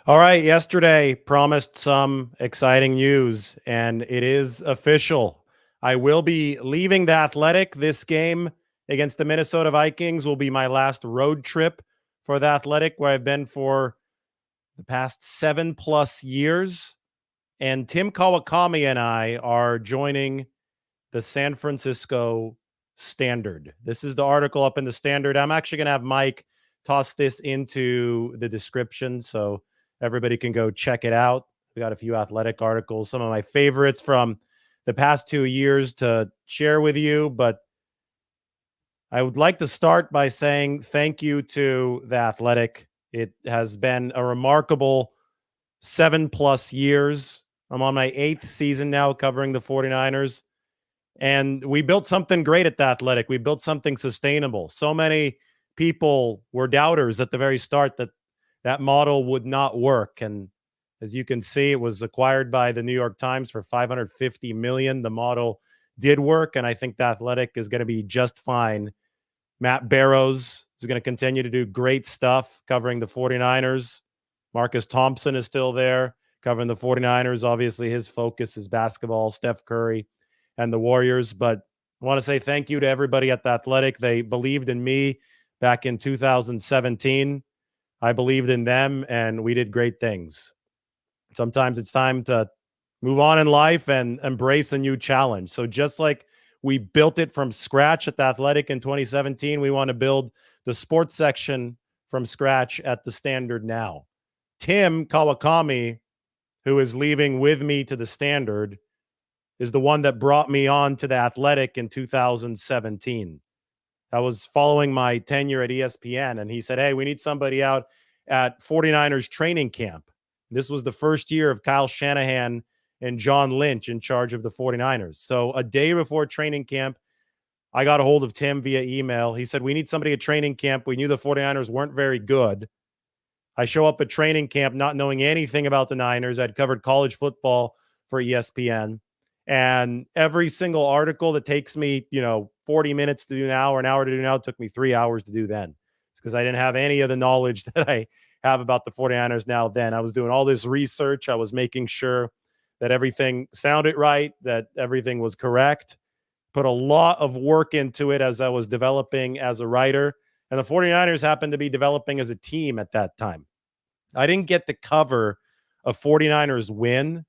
All right, yesterday promised some exciting news, and it is official. I will be leaving the Athletic. This game against the Minnesota Vikings will be my last road trip for the Athletic, where I've been for the past 7+ years. And Tim Kawakami and I are joining the San Francisco Standard. This is the article up in the Standard. I'm actually going to have Mike toss this into the description so everybody can go check it out. We got a few athletic articles, some of my favorites from the past 2 years to share with you. But I would like to start by saying thank you to the Athletic. It has been a remarkable 7+ years. I'm on my 8th season now covering the 49ers. And we built something great at the Athletic. We built something sustainable. So many people were doubters at the very start that that model would not work. And as you can see, it was acquired by the New York Times for $550 million. The model did work, and I think the Athletic is going to be just fine. Matt Barrows is going to continue to do great stuff covering the 49ers. Marcus Thompson is still there covering the 49ers. Obviously, his focus is basketball, Steph Curry, and the Warriors. But I want to say thank you to everybody at the Athletic. They believed in me back in 2017. I believed in them, and we did great things. Sometimes it's time to move on in life and embrace a new challenge. So just like we built it from scratch at the Athletic in 2017, we want to build the sports section from scratch at the Standard now. Tim Kawakami, who is leaving with me to the Standard, is the one that brought me on to the Athletic in 2017. I was following my tenure at ESPN, and he said, hey, we need somebody out at 49ers training camp. This was the first year of Kyle Shanahan and John Lynch in charge of the 49ers. So a day before training camp, I got a hold of Tim via email. He said, we need somebody at training camp. We knew the 49ers weren't very good. I show up at training camp not knowing anything about the Niners. I'd covered college football for ESPN. And every single article that takes me, 40 minutes to do now or an hour to do now took me 3 hours to do then. It's because I didn't have any of the knowledge that I have about the 49ers now then. I was doing all this research. I was making sure that everything sounded right, that everything was correct. Put a lot of work into it as I was developing as a writer. And the 49ers happened to be developing as a team at that time. I didn't get to cover a 49ers win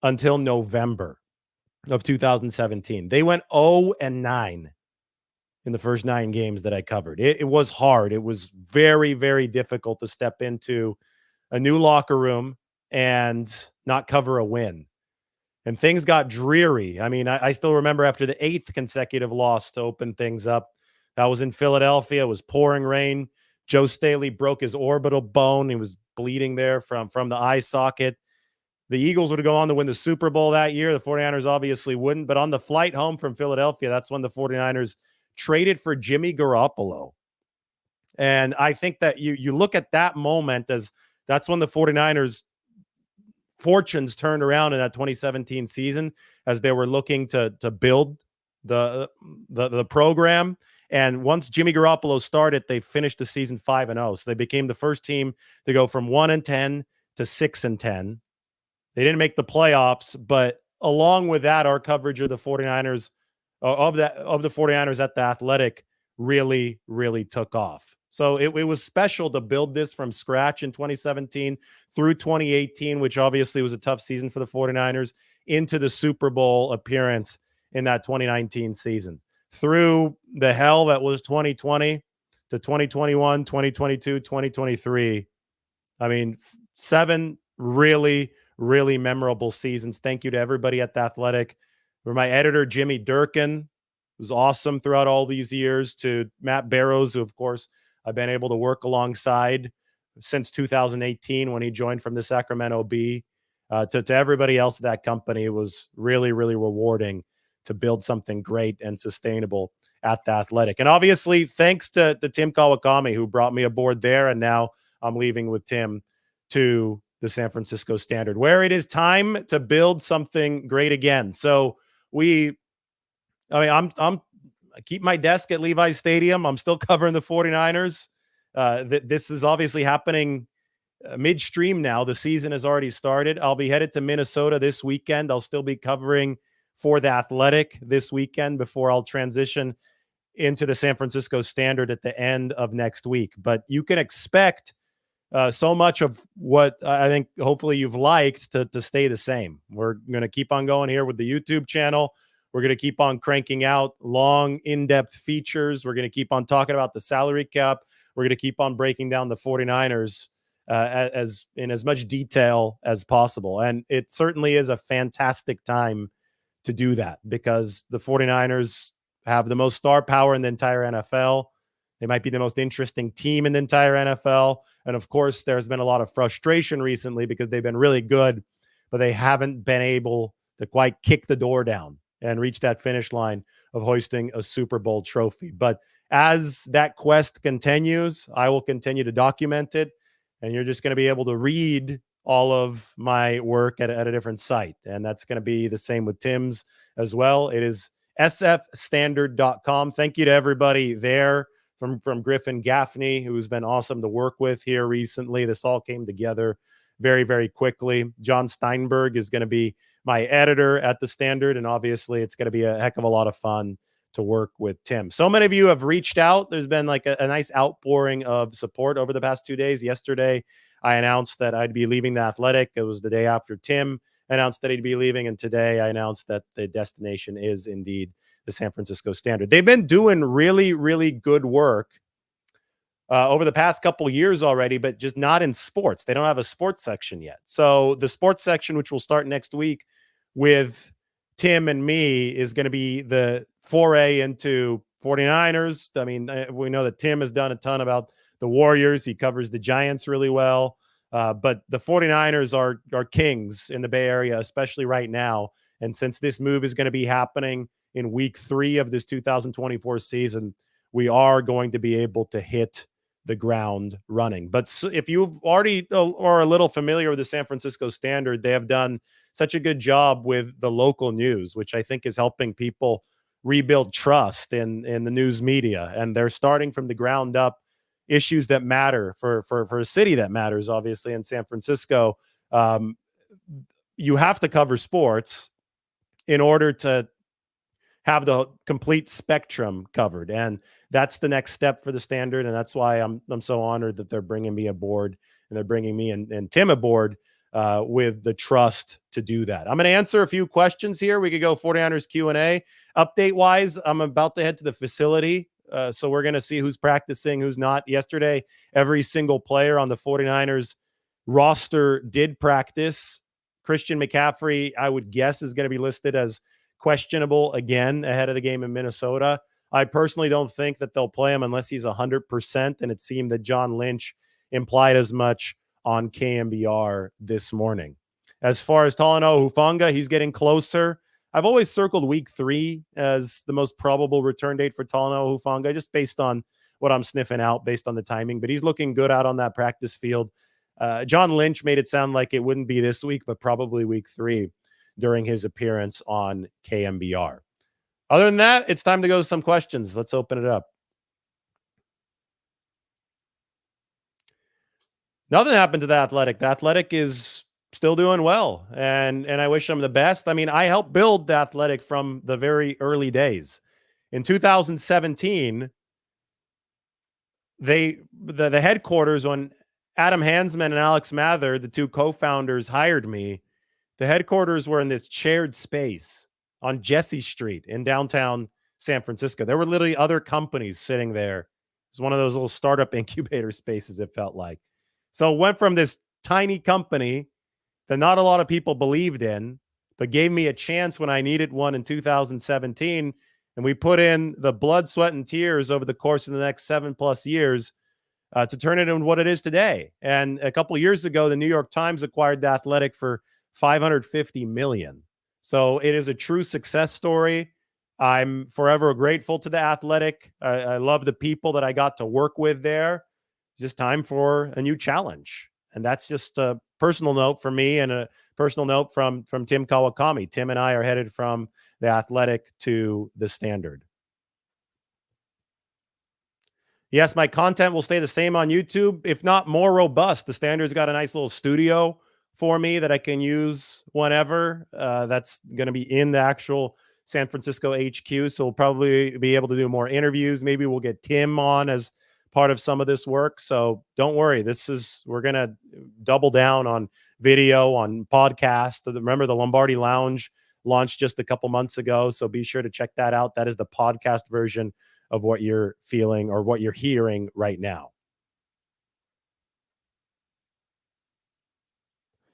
until November of 2017. They went 0-9 in the first 9 games that I covered. It was hard. It was very, very difficult to step into a new locker room and not cover a win. And things got dreary. I mean, I still remember after the 8th consecutive loss to open things up. That was in Philadelphia. It was pouring rain. Joe Staley broke his orbital bone. He was bleeding there from the eye socket. The Eagles would go on to win the Super Bowl that year. The 49ers obviously wouldn't. But on the flight home from Philadelphia, that's when the 49ers traded for Jimmy Garoppolo. And I think that you look at that moment as that's when the 49ers fortunes turned around in that 2017 season as they were looking to build the program. And once Jimmy Garoppolo started, they finished the season 5-0. So they became the first team to go from 1-10 to 6-10. They didn't make the playoffs, but along with that, our coverage of the 49ers, of the 49ers at the Athletic really, really took off. So it was special to build this from scratch in 2017 through 2018, which obviously was a tough season for the 49ers, into the Super Bowl appearance in that 2019 season. Through the hell that was 2020 to 2021, 2022, 2023. I mean, 7 really, really memorable seasons. Thank you to everybody at the Athletic. For my editor, Jimmy Durkin, was awesome throughout all these years. To Matt Barrows, who, of course, I've been able to work alongside since 2018 when he joined from the Sacramento Bee. To everybody else at that company, it was really, really rewarding to build something great and sustainable at the Athletic. And obviously, thanks to Tim Kawakami, who brought me aboard there. And now I'm leaving with Tim to the San Francisco Standard, where it is time to build something great again. So I keep my desk at Levi's Stadium. I'm still covering the 49ers. This is obviously happening midstream now. The season has already started. I'll be headed to Minnesota this weekend. I'll still be covering for the Athletic this weekend before I'll transition into the San Francisco Standard at the end of next week. But you can expect so much of what I think hopefully you've liked to stay the same. We're going to keep on going here with the YouTube channel. We're going to keep on cranking out long, in-depth features. We're going to keep on talking about the salary cap. We're going to keep on breaking down the 49ers as in as much detail as possible. And it certainly is a fantastic time to do that because the 49ers have the most star power in the entire NFL. They might be the most interesting team in the entire NFL. And of course, there's been a lot of frustration recently because they've been really good, but they haven't been able to quite kick the door down and reach that finish line of hoisting a Super Bowl trophy. But as that quest continues, I will continue to document it. And you're just going to be able to read all of my work at a different site. And that's going to be the same with Tim's as well. It is sfstandard.com. Thank you to everybody there from Griffin Gaffney, who's been awesome to work with here recently. This all came together very, very quickly. John Steinberg is going to be my editor at the Standard, and obviously it's going to be a heck of a lot of fun to work with Tim. So many of you have reached out. There's been like a nice outpouring of support over the past 2 days. Yesterday, I announced that I'd be leaving the Athletic. It was the day after Tim announced that he'd be leaving, and today I announced that the destination is indeed the San Francisco Standard. They've been doing really, really good work over the past couple years already, but just not in sports. They don't have a sports section yet. So the sports section, which will start next week with Tim and me, is going to be the foray into 49ers. I mean, we know that Tim has done a ton about the Warriors. He covers the Giants really well. But the 49ers are kings in the Bay Area, especially right now. And since this move is going to be happening in week 3 of this 2024 season, we are going to be able to hit the ground running. But if you already are a little familiar with the San Francisco Standard, they have done such a good job with the local news, which I think is helping people rebuild trust in the news media. And they're starting from the ground up issues that matter for a city that matters, obviously, in San Francisco. You have to cover sports in order to have the complete spectrum covered. And that's the next step for the Standard. And that's why I'm so honored that they're bringing me aboard, and they're bringing me and Tim aboard with the trust to do that. I'm going to answer a few questions here. We could go 49ers Q&A. Update-wise, I'm about to head to the facility. So we're going to see who's practicing, who's not. Yesterday, every single player on the 49ers roster did practice. Christian McCaffrey, I would guess, is going to be listed as questionable again ahead of the game in Minnesota. I personally don't think that they'll play him unless he's 100%, and it seemed that John Lynch implied as much on KMBR this morning. As far as Talanoa Hufanga, he's getting closer. I've always circled week 3 as the most probable return date for Talanoa Hufanga, just based on what I'm sniffing out, based on the timing. But he's looking good out on that practice field. John Lynch made it sound like it wouldn't be this week, but probably week 3 during his appearance on KMBR. Other than that, it's time to go to some questions. Let's open it up. Nothing happened to the Athletic. The Athletic is still doing well, and I wish them the best. I mean, I helped build the Athletic from the very early days. In 2017, the headquarters, when Adam Hansman and Alex Mather, the two co-founders, hired me, the headquarters were in this shared space on Jesse Street in downtown San Francisco. There were literally other companies sitting there. It was one of those little startup incubator spaces, it felt like. So it went from this tiny company that not a lot of people believed in, but gave me a chance when I needed one in 2017. And we put in the blood, sweat, and tears over the course of the next 7+ years to turn it into what it is today. And a couple of years ago, the New York Times acquired the Athletic for $550 million. So it is a true success story. I'm forever grateful to the Athletic. I love the people that I got to work with there. It's just time for a new challenge. And that's just a personal note for me and a personal note from Tim Kawakami. Tim and I are headed from the Athletic to the Standard. Yes, my content will stay the same on YouTube, if not more robust. The Standard's got a nice little studio for me that I can use whenever. That's going to be in the actual San Francisco HQ. So we'll probably be able to do more interviews. Maybe we'll get Tim on as part of some of this work. So don't worry. We're going to double down on video, on podcast. Remember, the Lombardi Lounge launched just a couple months ago. So be sure to check that out. That is the podcast version of what you're feeling or what you're hearing right now.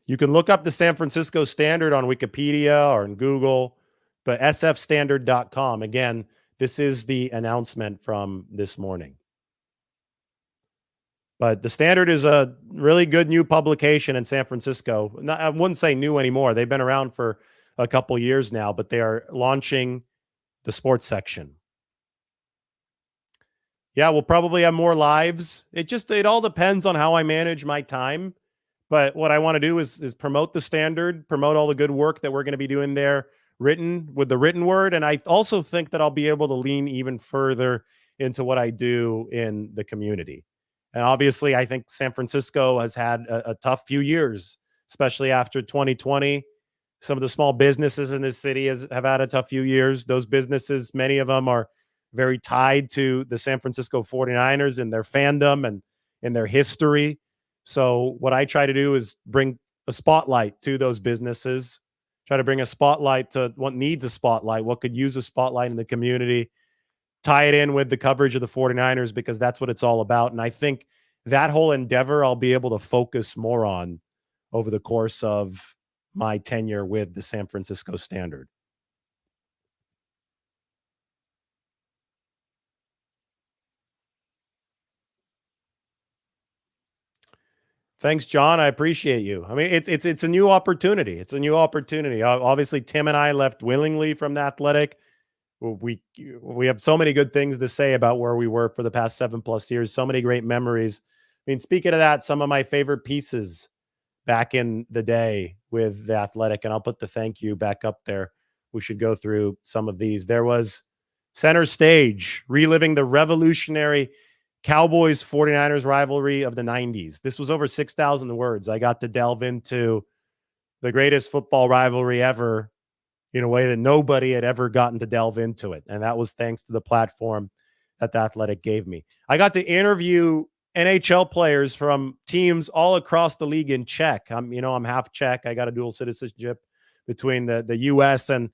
You can look up the San Francisco Standard on Wikipedia or in Google, but sfstandard.com. Again, this is the announcement from this morning. But the Standard is a really good new publication in San Francisco. I wouldn't say new anymore. They've been around for a couple years now, but they are launching the sports section. Yeah, we'll probably have more lives. It all depends on how I manage my time. But what I want to do is promote the Standard, promote all the good work that we're going to be doing there, written with the written word. And I also think that I'll be able to lean even further into what I do in the community. And obviously, I think San Francisco has had a tough few years, especially after 2020. Some of the small businesses in this city have had a tough few years. Those businesses, many of them are very tied to the San Francisco 49ers and their fandom and in their history. So what I try to do is bring a spotlight to those businesses, try to bring a spotlight to what needs a spotlight, what could use a spotlight in the community, tie it in with the coverage of the 49ers because that's what it's all about. And I think that whole endeavor I'll be able to focus more on over the course of my tenure with the San Francisco Standard. Thanks, John. I appreciate you. I mean, it's a new opportunity. It's a new opportunity. Obviously, Tim and I left willingly from the Athletic. We have so many good things to say about where we were for the past 7+ years. So many great memories. I mean, speaking of that, some of my favorite pieces back in the day with the Athletic, and I'll put the thank you back up there. We should go through some of these. There was Center Stage, reliving the revolutionary Cowboys 49ers rivalry of the 90s. This was over 6,000 words. I got to delve into the greatest football rivalry ever in a way that nobody had ever gotten to delve into it. And that was thanks to the platform that the Athletic gave me. I got to interview NHL players from teams all across the league in Czech. I'm half Czech. I got a dual citizenship between the US and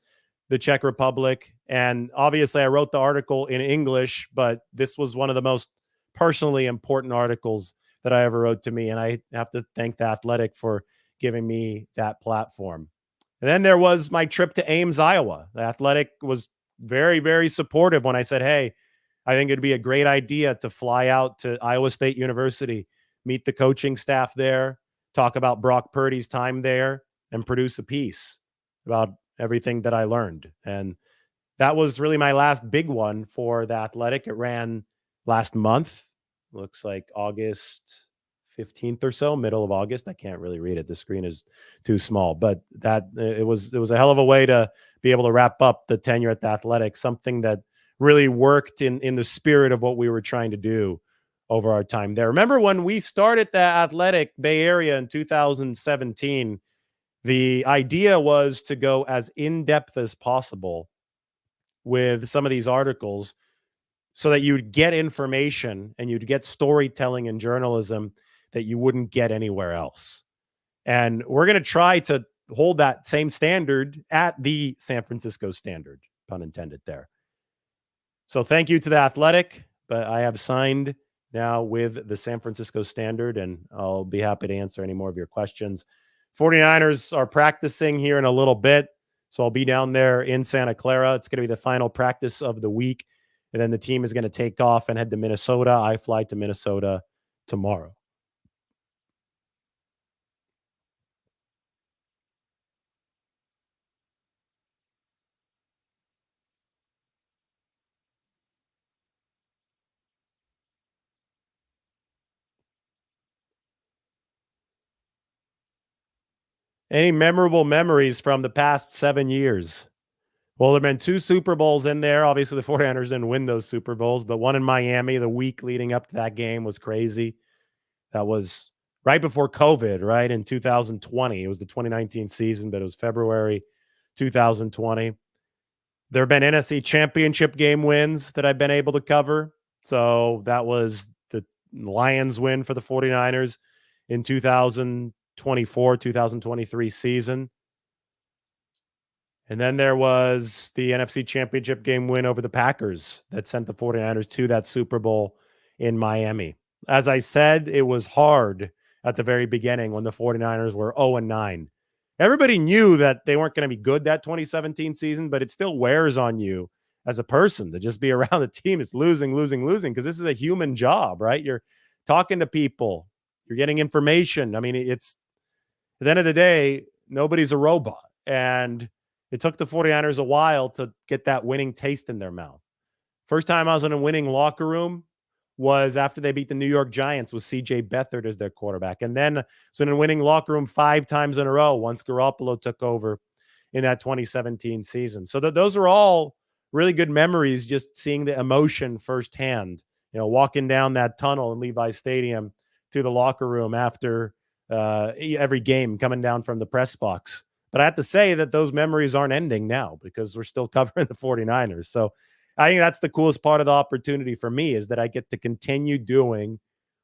the Czech Republic. And obviously I wrote the article in English, but this was one of the most personally important articles that I ever wrote to me. And I have to thank the Athletic for giving me that platform. And then there was my trip to Ames, Iowa. The Athletic was very, very supportive when I said, hey, I think it'd be a great idea to fly out to Iowa State University, meet the coaching staff there, talk about Brock Purdy's time there, and produce a piece about everything that I learned. And that was really my last big one for the Athletic. It ran last month. Looks like August 15th or so, middle of August. I can't really read it. The screen is too small, but it was a hell of a way to be able to wrap up the tenure at the Athletic, something that really worked in the spirit of what we were trying to do over our time there. Remember when we started the Athletic Bay Area in 2017, the idea was to go as in-depth as possible with some of these articles so that you'd get information and you'd get storytelling and journalism that you wouldn't get anywhere else. And we're going to try to hold that same standard at the San Francisco Standard, pun intended there. So thank you to the Athletic, but I have signed now with the San Francisco Standard, and I'll be happy to answer any more of your questions. 49ers are practicing here in a little bit, so I'll be down there in Santa Clara. It's going to be the final practice of the week, and then the team is going to take off and head to Minnesota. I fly to Minnesota tomorrow. Any memorable memories from the past 7 years? Well, there have been 2 Super Bowls in there. Obviously, the 49ers didn't win those Super Bowls, but one in Miami, the week leading up to that game was crazy. That was right before COVID, right, in 2020. It was the 2019 season, but it was February 2020. There have been NFC Championship game wins that I've been able to cover. So that was the Lions win for the 49ers in 2024, 2023 season. And then there was the NFC Championship game win over the Packers that sent the 49ers to that Super Bowl in Miami. As I said, it was hard at the very beginning when the 49ers were 0-9. Everybody knew that they weren't going to be good that 2017 season, but it still wears on you as a person to just be around the team. It's losing, losing, losing, because this is a human job, right? You're talking to people, you're getting information. I mean, it's at the end of the day, nobody's a robot. And it took the 49ers a while to get that winning taste in their mouth. First time I was in a winning locker room was after they beat the New York Giants with C.J. Beathard as their quarterback. And then was in a winning locker room 5 times in a row once Garoppolo took over in that 2017 season. So those are all really good memories, just seeing the emotion firsthand, walking down that tunnel in Levi Stadium to the locker room after every game, coming down from the press box. But I have to say that those memories aren't ending now because we're still covering the 49ers. So I think that's the coolest part of the opportunity for me, is that I get to continue doing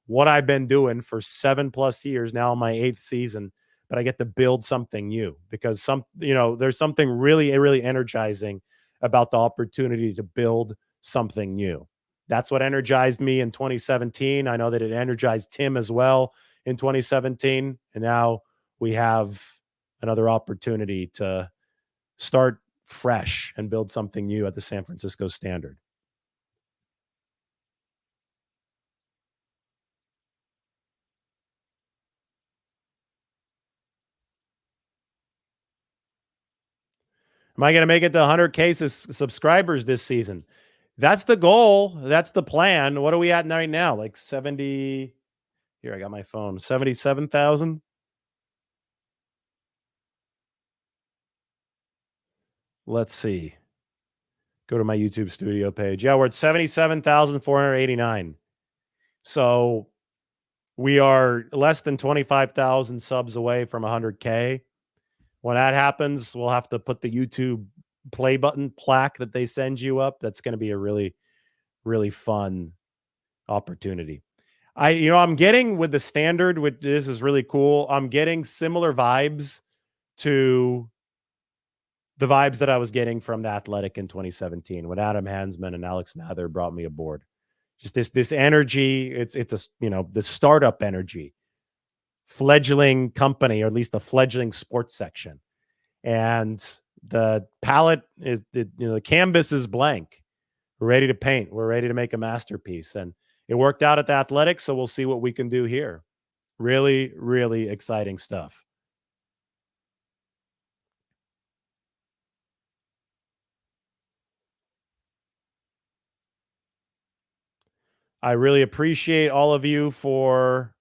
what I've been doing for 7+ years now, in my 8th season, but I get to build something new because there's something really, really energizing about the opportunity to build something new. That's what energized me in 2017. I know that it energized Tim as well in 2017. And now we have another opportunity to start fresh and build something new at the San Francisco Standard. Am I going to make it to 100K subscribers this season? That's the goal. That's the plan. What are we at right now? Like 70. Here, I got my phone. 77,000. Let's see. Go to my YouTube studio page. Yeah, we're at 77,489. So we are less than 25,000 subs away from 100K. When that happens, we'll have to put the YouTube play button plaque that they send you up. That's going to be a really, really fun opportunity. I'm getting with the Standard, which this is really cool. I'm getting similar vibes to the vibes that I was getting from the Athletic in 2017 when Adam Hansman and Alex Mather brought me aboard. Just this energy. It's the startup energy, fledgling company, or at least a fledgling sports section. And the palette is, the canvas is blank. We're ready to paint. We're ready to make a masterpiece. And it worked out at the Athletic, so we'll see what we can do here. Really, really exciting stuff. I really appreciate all of you for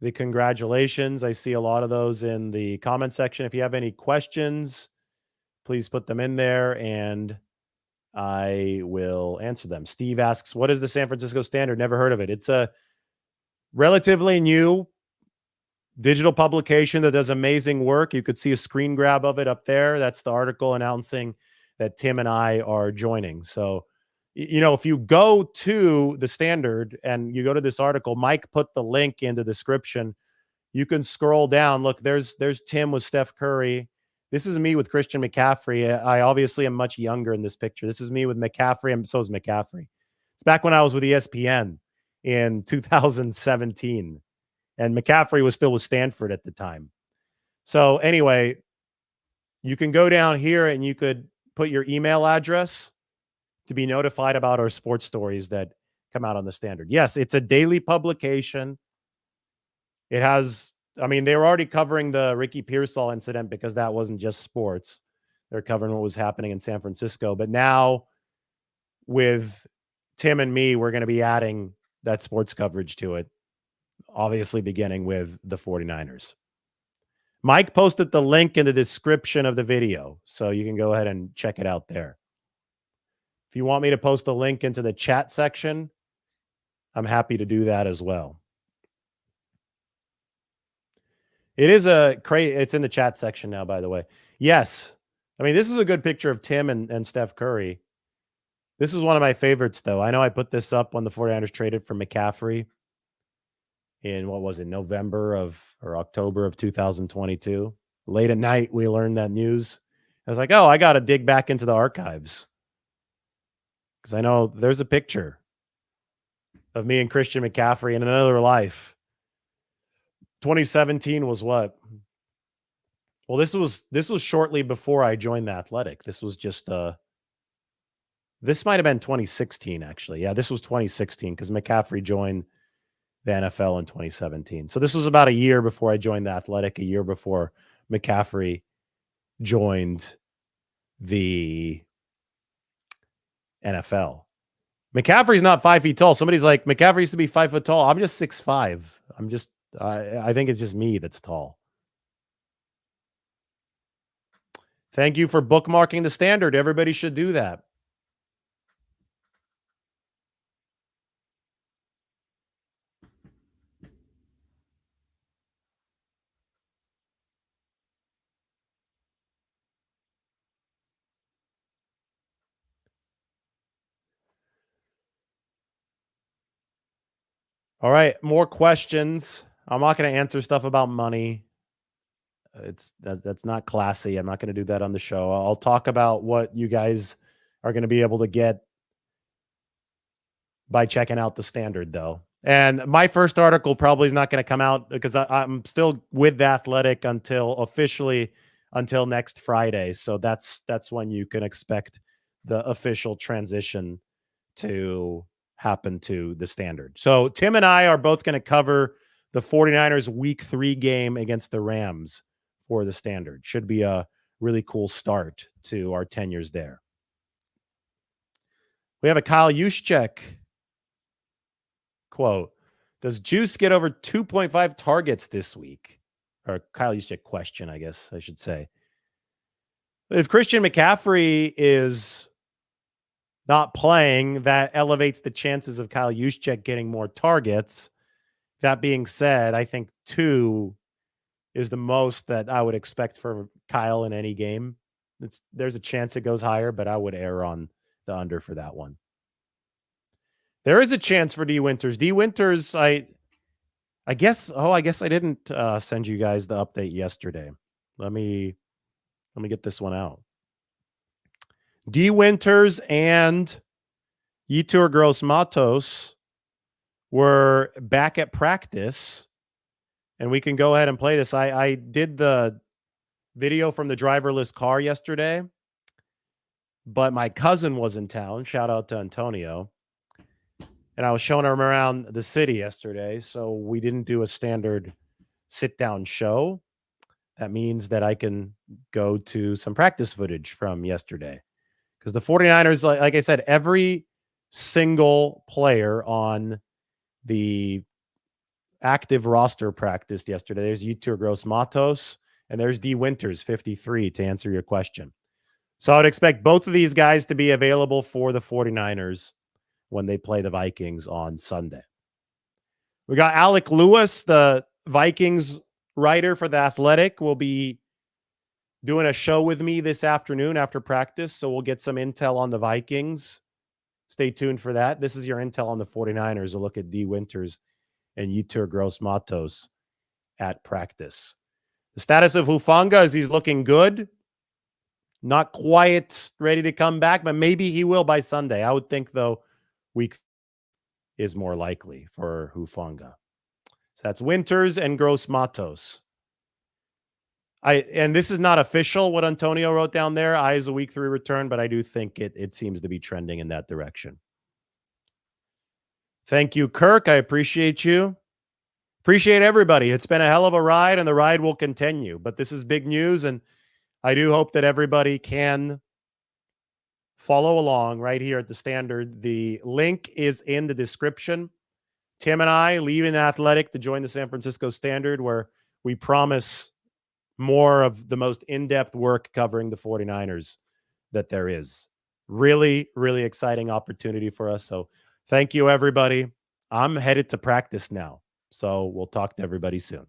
the congratulations. I see a lot of those in the comment section. If you have any questions, please put them in there and I will answer them. Steve asks, what is the San Francisco Standard? Never heard of it. It's a relatively new digital publication that does amazing work. You could see a screen grab of it up there. That's the article announcing that Tim and I are joining. So, if you go to the Standard and you go to this article, Mike put the link in the description. You can scroll down. Look, there's Tim with Steph Curry. This is me with Christian McCaffrey. I obviously am much younger in this picture. This is me with McCaffrey, and so is McCaffrey. It's back when I was with ESPN in 2017, and McCaffrey was still with Stanford at the time. So anyway, you can go down here and you could put your email address to be notified about our sports stories that come out on the Standard. Yes, it's a daily publication. It has, they were already covering the Ricky Pearsall incident because that wasn't just sports. They're covering what was happening in San Francisco. But now with Tim and me, we're going to be adding that sports coverage to it, obviously beginning with the 49ers. Mike posted the link in the description of the video, so you can go ahead and check it out there. If you want me to post a link into the chat section, I'm happy to do that as well. It is it's in the chat section now, by the way. Yes. I mean, this is a good picture of Tim and Steph Curry. This is one of my favorites, though. I know I put this up when the 49ers traded for McCaffrey in, what was it, or October of 2022. Late at night, we learned that news. I was like, oh, I got to dig back into the archives. Because I know there's a picture of me and Christian McCaffrey in another life. 2017 was what? Well, this was shortly before I joined the Athletic. This was just this might have been 2016, actually. Yeah, this was 2016 because McCaffrey joined the NFL in 2017. So this was about a year before I joined the Athletic, a year before McCaffrey joined the NFL. McCaffrey's not 5 feet tall. Somebody's like, McCaffrey used to be 5 foot tall. I'm just 6'5". I think it's just me that's tall. Thank you for bookmarking the standard. Everybody should do that. All right, more questions. I'm not going to answer stuff about money. That's not classy. I'm not going to do that on the show. I'll talk about what you guys are going to be able to get by checking out the standard, though. And my first article probably is not going to come out because I'm still with the Athletic officially until next Friday. So that's when you can expect the official transition to happen to the standard. So Tim and I are both going to cover the 49ers week 3 game against the Rams for the standard. Should be a really cool start to our tenures there. We have a Kyle Juszczyk quote. Does Juice get over 2.5 targets this week? Or Kyle Juszczyk question, I guess I should say. If Christian McCaffrey is not playing, that elevates the chances of Kyle Juszczyk getting more targets. That being said, I think 2 is the most that I would expect for Kyle in any game. There's a chance it goes higher, but I would err on the under for that one. There is a chance for D Winters. D Winters, I guess I didn't send you guys the update yesterday. Let me get this one out. D Winters and Yetur Gross-Matos were back at practice, and we can go ahead and play this. I did the video from the driverless car yesterday, but my cousin was in town. Shout out to Antonio. And I was showing him around the city yesterday, so we didn't do a standard sit-down show. That means that I can go to some practice footage from yesterday. Because the 49ers, like I said, every single player on the active roster practiced yesterday. There's Yetur Gross-Matos, and there's D Winters, 53, to answer your question. So I would expect both of these guys to be available for the 49ers when they play the Vikings on Sunday. We got Alec Lewis, the Vikings writer for The Athletic, will be doing a show with me this afternoon after practice, so we'll get some intel on the Vikings. Stay tuned for that. This is your intel on the 49ers. A look at D Winters and Yetur Gross-Matos at practice. The status of Hufanga is he's looking good. Not quite ready to come back, but maybe he will by Sunday. I would think, though, week is more likely for Hufanga. So that's Winters and Gross-Matos. And this is not official, what Antonio wrote down there. I is a week 3 return, but I do think it seems to be trending in that direction. Thank you, Kirk. I appreciate you. Appreciate everybody. It's been a hell of a ride, and the ride will continue. But this is big news, and I do hope that everybody can follow along right here at the Standard. The link is in the description. Tim and I leaving the Athletic to join the San Francisco Standard, where we promise more of the most in-depth work covering the 49ers that there is. Really, really exciting opportunity for us. So thank you, everybody. I'm headed to practice now. So we'll talk to everybody soon.